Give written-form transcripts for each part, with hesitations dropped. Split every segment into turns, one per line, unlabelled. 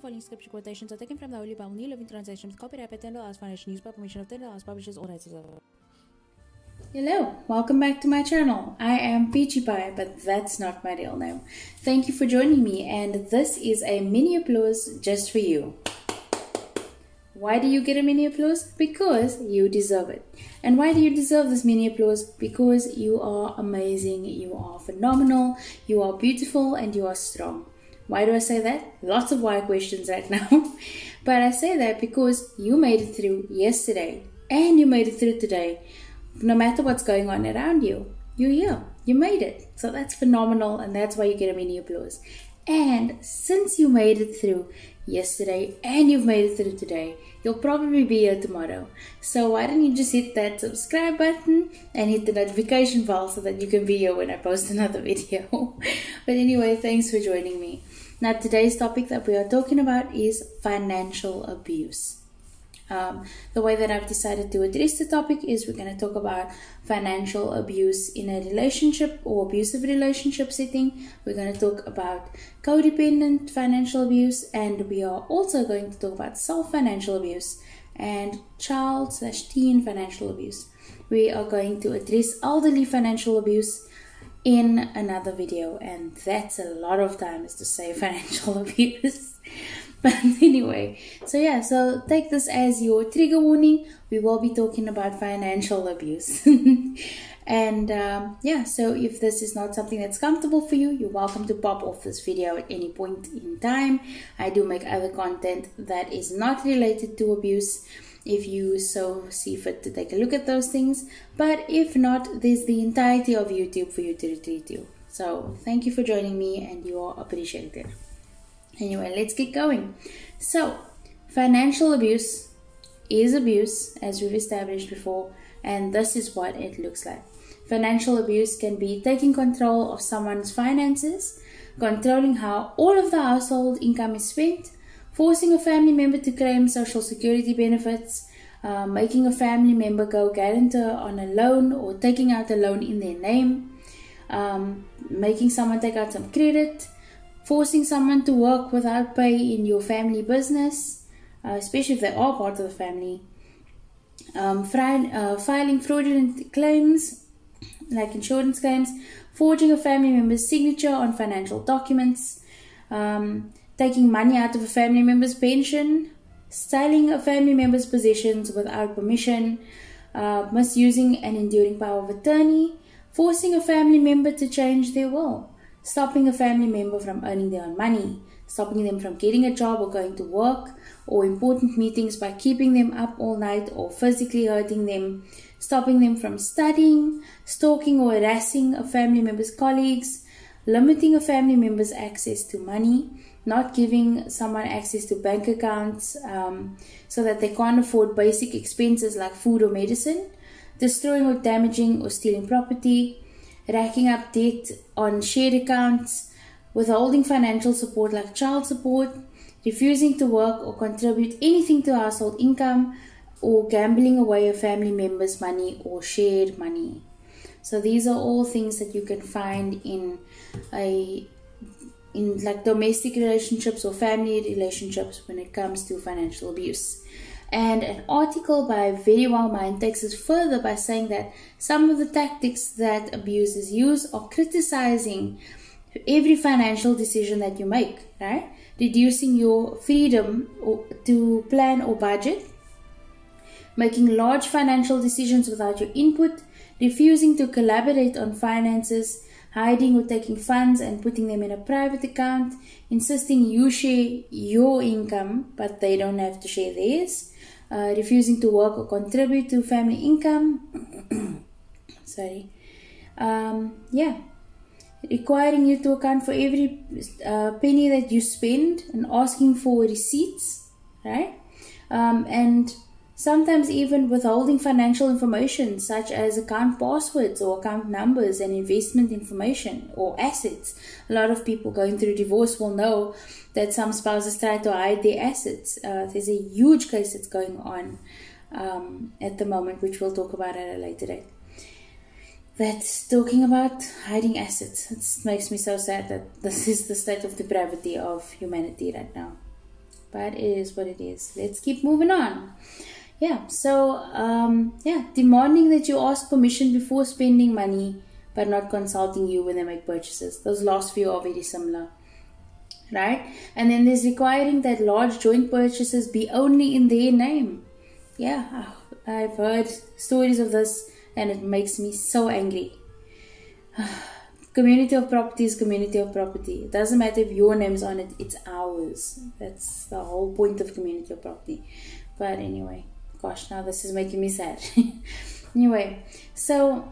following scripture quotations are taken from the Holy Bible, New Living Translation, with copyright by Tyndale Foundation, used by permission of Tyndale Publishers, all rights reserved. Hello, welcome back to my channel. I am Peachy Pie, but that's not my real name. Thank you for joining me, and this is a mini applause just for you. Why do you get a mini applause? Because you deserve it. And why do you deserve this mini applause? Because you are amazing, you are phenomenal, you are beautiful, and you are strong. Why do I say that? Lots of why questions right now. But I say that because you made it through yesterday and you made it through today. No matter what's going on around you, you're here. You made it. So that's phenomenal, and that's why you get a mini applause. And since you made it through yesterday and you've made it through today, you'll probably be here tomorrow. So why don't you just hit that subscribe button and hit the notification bell so that you can be here when I post another video. But anyway, thanks for joining me. Now today's topic that we are talking about is financial abuse. The way that I've decided to address the topic is we're going to talk about financial abuse in a relationship or abusive relationship setting. We're going to talk about codependent financial abuse, and we are also going to talk about self-financial abuse and child/teen financial abuse. We are going to address elderly financial abuse in another video, and that's a lot of time is to say financial abuse. But anyway, so take this as your trigger warning. We will be talking about financial abuse. And so if this is not something that's comfortable for you, you're welcome to pop off this video at any point in time. I do make other content that is not related to abuse, if you so see fit to take a look at those things. But if not, there's the entirety of YouTube for you to retreat to. So thank you for joining me, and you are appreciated. Anyway, let's get going. So, financial abuse is abuse, as we've established before, and this is what it looks like. Financial abuse can be taking control of someone's finances, controlling how all of the household income is spent, forcing a family member to claim social security benefits, making a family member go guarantor on a loan or taking out a loan in their name, making someone take out some credit, forcing someone to work without pay in your family business, especially if they are part of the family, filing fraudulent claims like insurance claims, forging a family member's signature on financial documents, taking money out of a family member's pension, stealing a family member's possessions without permission, misusing an enduring power of attorney, forcing a family member to change their will, stopping a family member from earning their own money, stopping them from getting a job or going to work or important meetings by keeping them up all night or physically hurting them, stopping them from studying, stalking or harassing a family member's colleagues, limiting a family member's access to money, not giving someone access to bank accounts so that they can't afford basic expenses like food or medicine, destroying or damaging or stealing property, racking up debt on shared accounts, withholding financial support like child support, refusing to work or contribute anything to household income, or gambling away a family member's money or shared money. So these are all things that you can find in like domestic relationships or family relationships when it comes to financial abuse. And an article by Very Well Mind takes us further by saying that some of the tactics that abusers use are criticizing every financial decision that you make, right? Reducing your freedom to plan or budget, making large financial decisions without your input, refusing to collaborate on finances, hiding or taking funds and putting them in a private account, insisting you share your income but they don't have to share theirs, refusing to work or contribute to family income, requiring you to account for every penny that you spend and asking for receipts, right? And sometimes even withholding financial information such as account passwords or account numbers and investment information or assets. A lot of people going through divorce will know that some spouses try to hide their assets. There's a huge case that's going on at the moment, which we'll talk about at a later date. That's talking about hiding assets. It makes me so sad that this is the state of depravity of humanity right now. but it is what it is. Let's keep moving on. Yeah, so demanding that you ask permission before spending money, but not consulting you when they make purchases. Those last few are very similar, right? And then there's requiring that large joint purchases be only in their name. Yeah, I've heard stories of this, and it makes me so angry. Community of property is community of property. It doesn't matter if your name's on it, it's ours. That's the whole point of community of property. But anyway, gosh, now this is making me sad. Anyway, so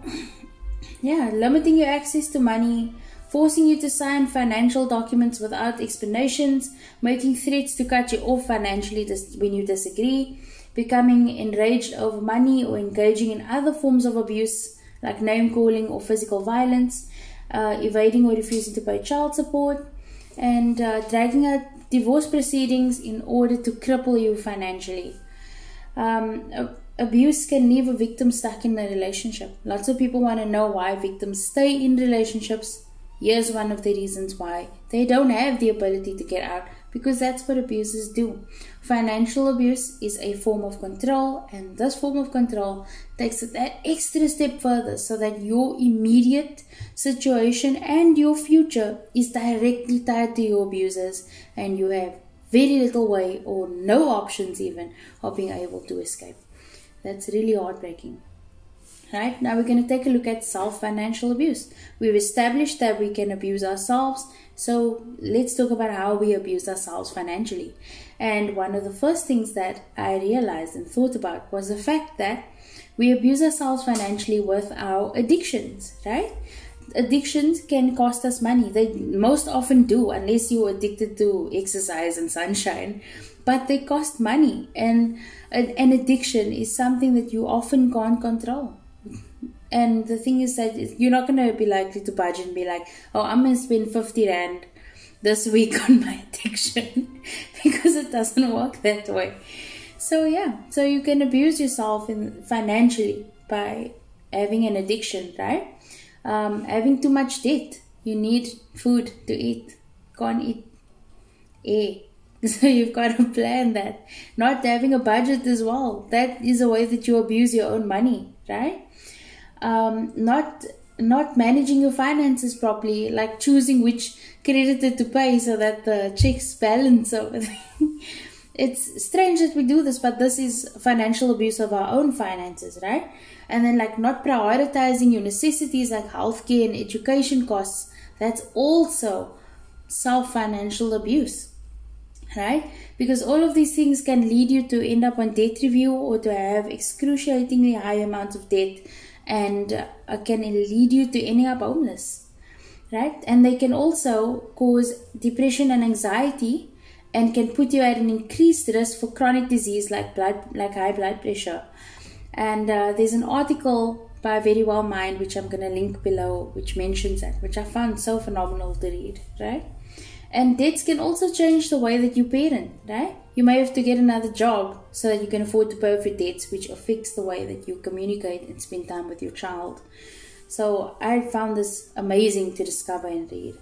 yeah, limiting your access to money, forcing you to sign financial documents without explanations, making threats to cut you off financially when you disagree, becoming enraged over money, or engaging in other forms of abuse like name calling or physical violence, evading or refusing to pay child support, and dragging out divorce proceedings in order to cripple you financially. Abuse can leave a victim stuck in a relationship. Lots of people want to know why victims stay in relationships. Here's one of the reasons why. They don't have the ability to get out, because that's what abusers do. Financial abuse is a form of control, and this form of control takes it that extra step further, so that your immediate situation and your future is directly tied to your abusers, and you have very little way, or no options even, of being able to escape. That's really heartbreaking. Right, now we're going to take a look at self-financial abuse. We've established that we can abuse ourselves, so let's talk about how we abuse ourselves financially. And one of the first things that I realized and thought about was the fact that we abuse ourselves financially with our addictions, right? Addictions can cost us money. They most often do, unless you're addicted to exercise and sunshine. But they cost money, and an addiction is something that you often can't control. And the thing is that you're not going to be likely to budget and be like, oh, I'm going to spend 50 Rand this week on my addiction, because it doesn't work that way. So yeah, so you can abuse yourself financially by having an addiction, right? Having too much debt. You need food to eat. Can't eat air. So you've got to plan that. Not having a budget as well. That is a way that you abuse your own money, right? Not managing your finances properly, like choosing which creditor to pay so that the checks balance over there. It's strange that we do this, but this is financial abuse of our own finances, right? And then like not prioritizing your necessities like healthcare and education costs. That's also self-financial abuse. Right? Because all of these things can lead you to end up on debt review, or to have excruciatingly high amounts of debt, and can lead you to ending up homeless. Right? And they can also cause depression and anxiety, and can put you at an increased risk for chronic disease like high blood pressure. And there's an article by Very Well Mind, which I'm going to link below, which mentions that, which I found so phenomenal to read, right? And debts can also change the way that you parent, right? You may have to get another job so that you can afford to pay off your debts, which affects the way that you communicate and spend time with your child. So I found this amazing to discover and read.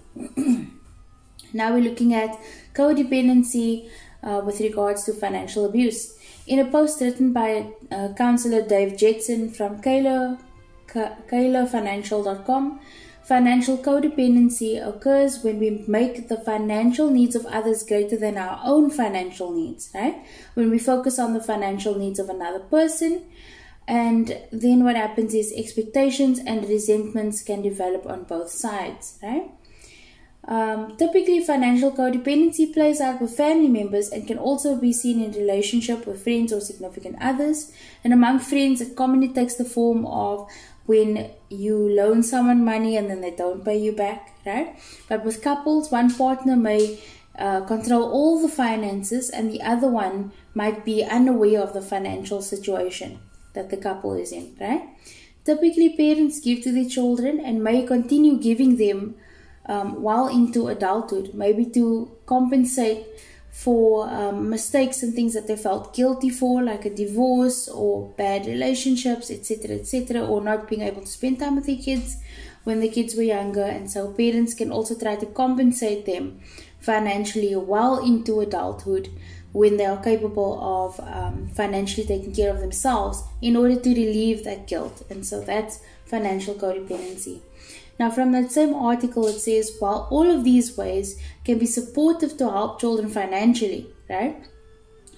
Now we're looking at codependency with regards to financial abuse. In a post written by Counselor Dave Jetson from KaylaFinancial.com, financial codependency occurs when we make the financial needs of others greater than our own financial needs, right? When we focus on the financial needs of another person, and then what happens is expectations and resentments can develop on both sides, right? Typically, financial codependency plays out with family members and can also be seen in relationship with friends or significant others. And among friends, it commonly takes the form of when you loan someone money and then they don't pay you back, right? But with couples, one partner may control all the finances, and the other one might be unaware of the financial situation that the couple is in, right? Typically, parents give to their children and may continue giving them while into adulthood, maybe to compensate for mistakes and things that they felt guilty for, like a divorce or bad relationships, etc., or not being able to spend time with their kids when the kids were younger. And so parents can also try to compensate them financially well into adulthood when they are capable of financially taking care of themselves in order to relieve that guilt. And so that's financial codependency. Now, from that same article, it says, while all of these ways can be supportive to help children financially, right?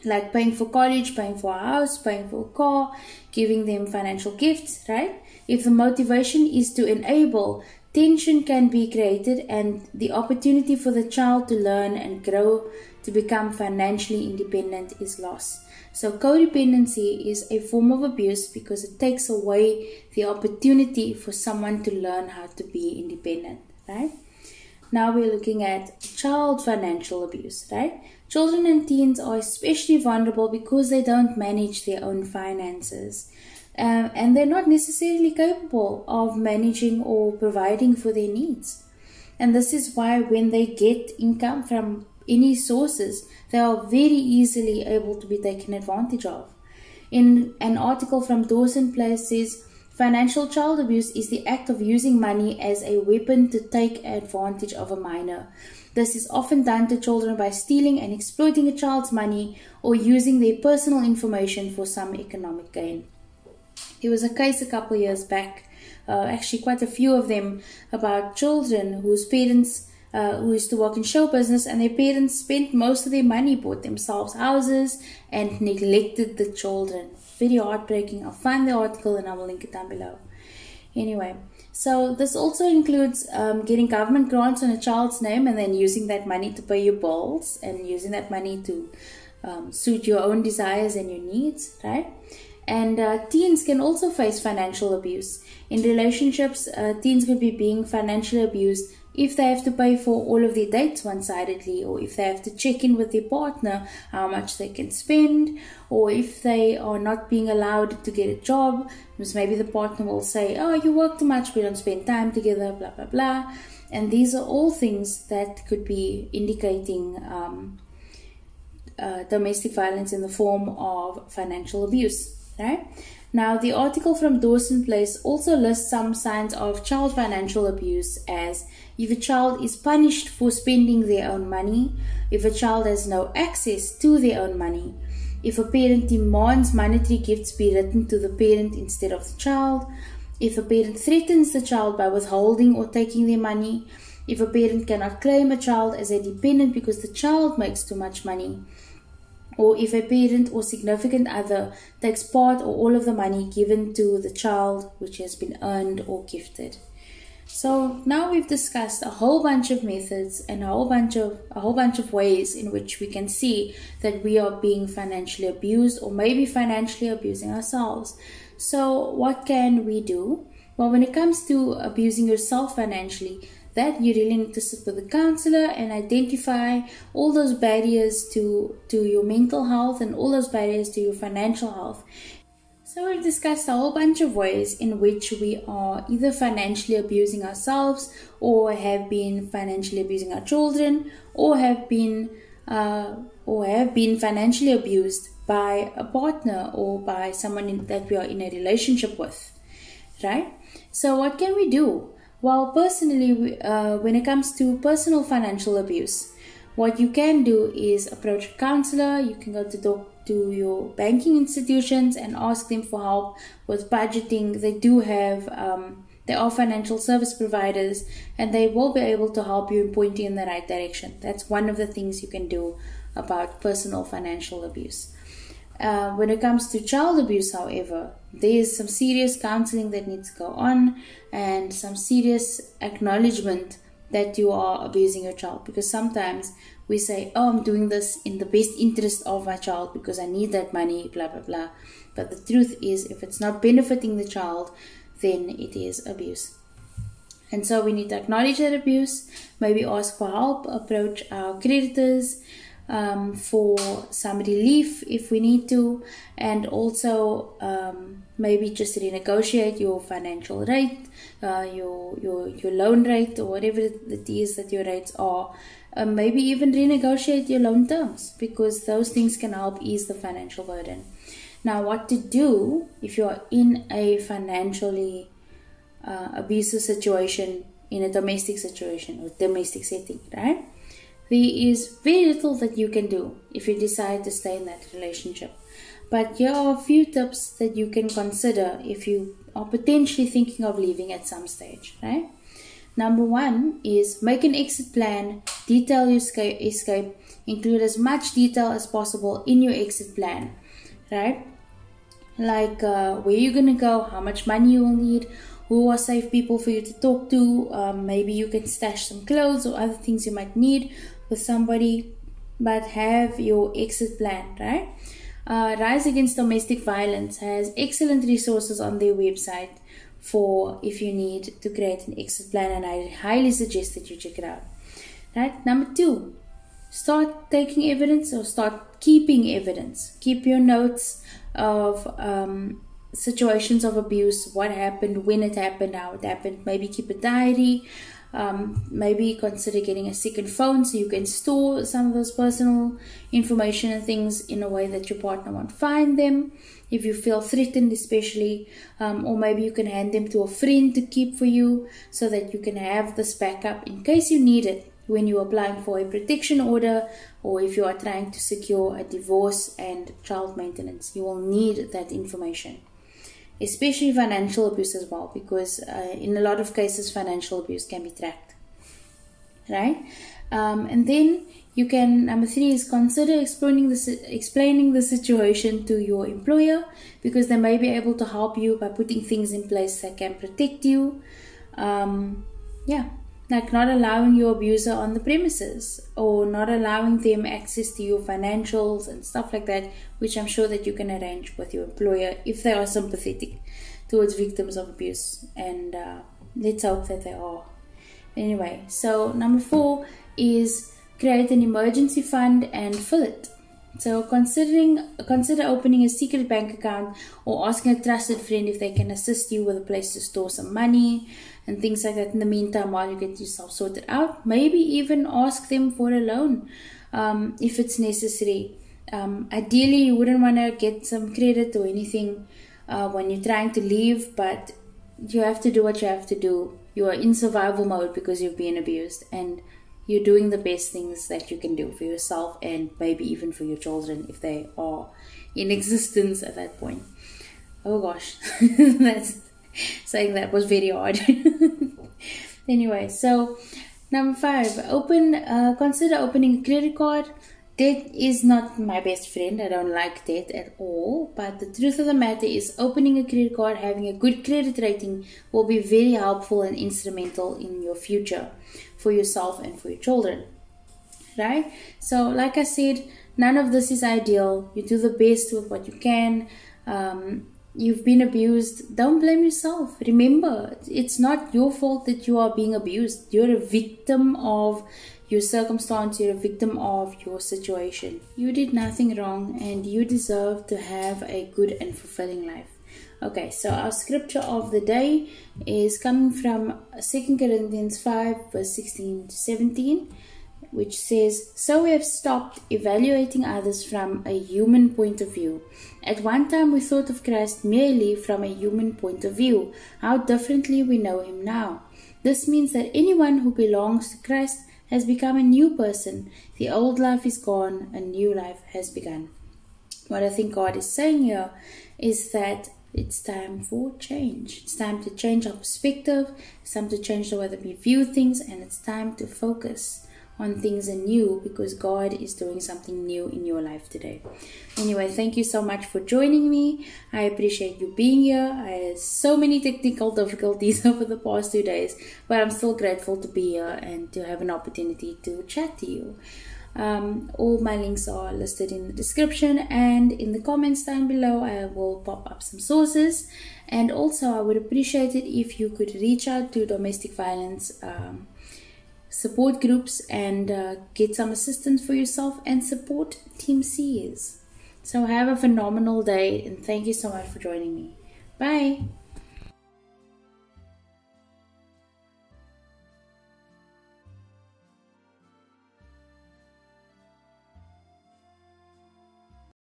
Like paying for college, paying for a house, paying for a car, giving them financial gifts, right? If the motivation is to enable, tension can be created and the opportunity for the child to learn and grow to become financially independent is lost. So codependency is a form of abuse because it takes away the opportunity for someone to learn how to be independent, right? Now we're looking at child financial abuse, right? Children and teens are especially vulnerable because they don't manage their own finances. And they're not necessarily capable of managing or providing for their needs. And this is why when they get income from any sources, they are very easily able to be taken advantage of. In an article from Dawson Place says, financial child abuse is the act of using money as a weapon to take advantage of a minor. This is often done to children by stealing and exploiting a child's money or using their personal information for some economic gain. There was a case a couple of years back, actually quite a few of them, about children whose parents who used to work in show business, and their parents spent most of their money, bought themselves houses, and neglected the children. Very heartbreaking. I'll find the article and I will link it down below. Anyway, so this also includes getting government grants on a child's name and then using that money to pay your bills and using that money to suit your own desires and your needs, right? And teens can also face financial abuse. In relationships, teens could be being financially abused if they have to pay for all of their dates one-sidedly, or if they have to check in with their partner how much they can spend, or if they are not being allowed to get a job, because maybe the partner will say, oh, you work too much, we don't spend time together, blah, blah, blah. And these are all things that could be indicating domestic violence in the form of financial abuse, right? Now, the article from Dawson Place also lists some signs of child financial abuse as if a child is punished for spending their own money, if a child has no access to their own money, if a parent demands monetary gifts be written to the parent instead of the child, if a parent threatens the child by withholding or taking their money, if a parent cannot claim a child as a dependent because the child makes too much money, or if a parent or significant other takes part or all of the money given to the child which has been earned or gifted. So now we've discussed a whole bunch of methods and a whole bunch of ways in which we can see that we are being financially abused or maybe financially abusing ourselves. So what can we do? Well, when it comes to abusing yourself financially, that you really need to sit with a counselor and identify all those barriers to your mental health and all those barriers to your financial health. So we've discussed a whole bunch of ways in which we are either financially abusing ourselves or have been financially abusing our children or have been financially abused by a partner or by someone that we are in a relationship with, right? So what can we do? Well, personally, when it comes to personal financial abuse, what you can do is approach a counselor. You can go to talk to your banking institutions and ask them for help with budgeting. They do have, they are financial service providers, and they will be able to help you and point you in the right direction. That's one of the things you can do about personal financial abuse. When it comes to child abuse, however, there is some serious counseling that needs to go on and some serious acknowledgement that you are abusing your child, because sometimes we say, oh, I'm doing this in the best interest of my child because I need that money, blah, blah, blah. But the truth is, if it's not benefiting the child, then it is abuse. And so we need to acknowledge that abuse, maybe ask for help, approach our creditors, for some relief if we need to, and also maybe just renegotiate your financial rate, your loan rate, or whatever it is that your rates are. Maybe even renegotiate your loan terms, because those things can help ease the financial burden. Now, what to do if you are in a financially abusive situation, in a domestic situation or domestic setting, right? there is very little that you can do if you decide to stay in that relationship. But here are a few tips that you can consider if you are potentially thinking of leaving at some stage, right? Number one is make an exit plan, detail your escape, include as much detail as possible in your exit plan, right? Like where you're going to go, how much money you will need, who are safe people for you to talk to, maybe you can stash some clothes or other things you might need with somebody, but have your exit plan, right? Rise Against Domestic Violence has excellent resources on their website for if you need to create an exit plan, and I highly suggest that you check it out. Right? Number two, start taking evidence or start keeping evidence. Keep your notes of situations of abuse, what happened, when it happened, how it happened. Maybe keep a diary. Maybe consider getting a second phone so you can store some of those personal information and things in a way that your partner won't find them if you feel threatened, especially, or maybe you can hand them to a friend to keep for you so that you can have this backup in case you need it when you're applying for a protection order, or if you are trying to secure a divorce and child maintenance. You will need that information. Especially financial abuse as well, because in a lot of cases financial abuse can be tracked, right? And then you can, number three is consider explaining the situation to your employer, because they may be able to help you by putting things in place that can protect you. Like not allowing your abuser on the premises, or not allowing them access to your financials and stuff like that, which I'm sure that you can arrange with your employer if they are sympathetic towards victims of abuse, and let's hope that they are. Anyway, so number four is create an emergency fund and fill it. So consider opening a secret bank account, or asking a trusted friend if they can assist you with a place to store some money and things like that in the meantime while you get yourself sorted out. Maybe even ask them for a loan if it's necessary. Ideally, you wouldn't want to get some credit or anything when you're trying to leave, but you have to do what you have to do. You are in survival mode because you've been abused, and you're doing the best things that you can do for yourself and maybe even for your children if they are in existence at that point. Oh gosh, that's saying that was very hard. Anyway, so number five, consider opening a credit card. Debt is not my best friend. I don't like debt at all. But the truth of the matter is, opening a credit card, having a good credit rating will be very helpful and instrumental in your future for yourself and for your children. Right? So like I said, none of this is ideal. You do the best with what you can. You've been abused. Don't blame yourself. Remember, it's not your fault that you are being abused. You're a victim of your circumstance. You're a victim of your situation. You did nothing wrong, and you deserve to have a good and fulfilling life. Okay, so our scripture of the day is coming from 2 Corinthians 5 verse 16 to 17, which says, "So we have stopped evaluating others from a human point of view. At one time we thought of Christ merely from a human point of view. How differently we know him now. This means that anyone who belongs to Christ has become a new person. The old life is gone, a new life has begun." What I think God is saying here is that it's time for change. It's time to change our perspective. It's time to change the way that we view things, and it's time to focus on things anew, because God is doing something new in your life today. Anyway, thank you so much for joining me. I appreciate you being here. I had so many technical difficulties over the past 2 days, but I'm still grateful to be here and to have an opportunity to chat to you. All my links are listed in the description, and in the comments down below I will pop up some sources. And also I would appreciate it if you could reach out to domestic violence support groups and get some assistance for yourself and support Team C's. So have a phenomenal day, and thank you so much for joining me. Bye.